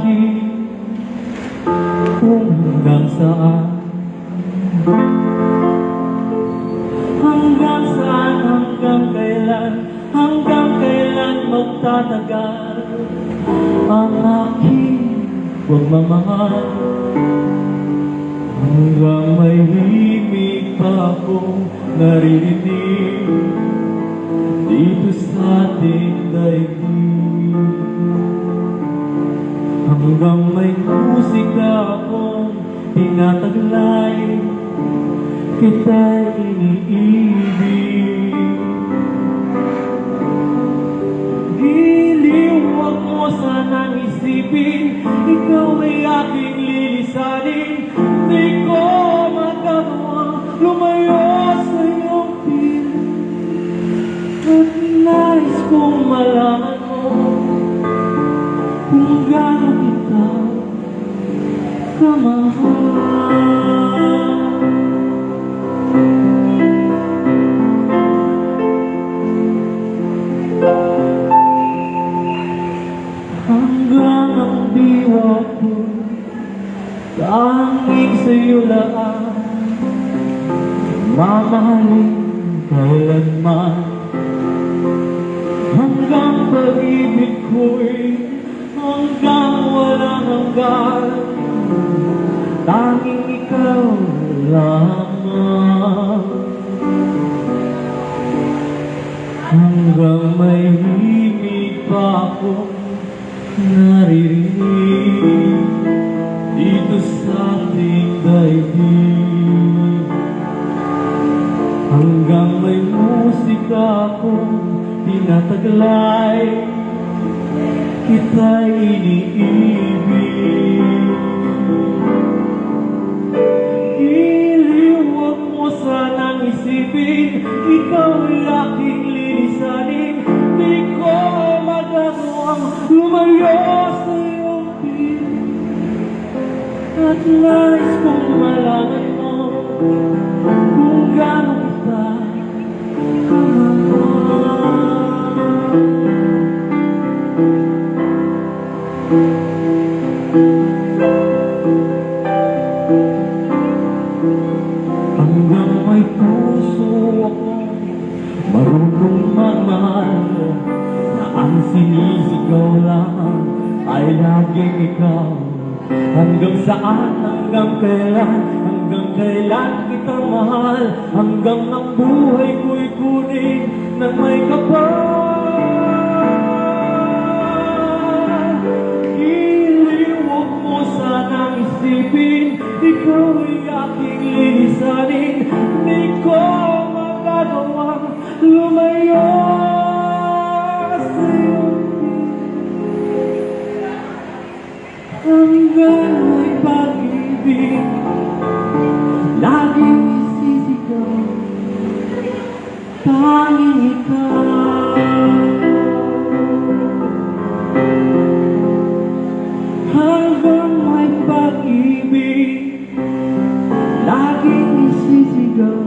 akin kung hanggang saan. Hanggang saan, hanggang kailan magtatagal ang aking pagmamahal. Hanggang may himig pa akong naririnig dito sa ating daigdig. Hanggang may musika akong tinataglay, kita'y iniibig. Giliw, huwag mo sanang isipin, ikaw ay aking lilisanin. Di ko magagawa lumayo sa iyong piling, at nais kong malaman mo kung gaano kita kamahal. Hanggang ang diwa ko tanging sa'yo lang mamahalin kailanman. Hanggang pag-ibig ko'y hanggang walang hanggan, tanging ikaw lamang. Hanggang may himig pa akong naririnig dito sa ating daigdig. Hanggang may musika akong tinataglay, kita'y iniibig. Giliw, huwag mo sanang isipin, ikaw ay aking lilisanin. Di ko magagawang lumayo sa iyong piling, at nais kong malaman mo kung gaano kita kamahal. Hanggang may puso ako marunong magmahal, na ang sinisigaw lang ay laging ikaw. Hanggang saan, hanggang kailan kita mahal, hanggang ang buhay ko'y kunin ng may kapal. Giliw, huwag mo sanang isipin, ikaw ay aking lilisanin. Di ko magagawang lumayo sa'yo hanggang may pag-ibig laging isisigaw, tanging ikaw. Hanggang may pag-ibig laging isisigaw,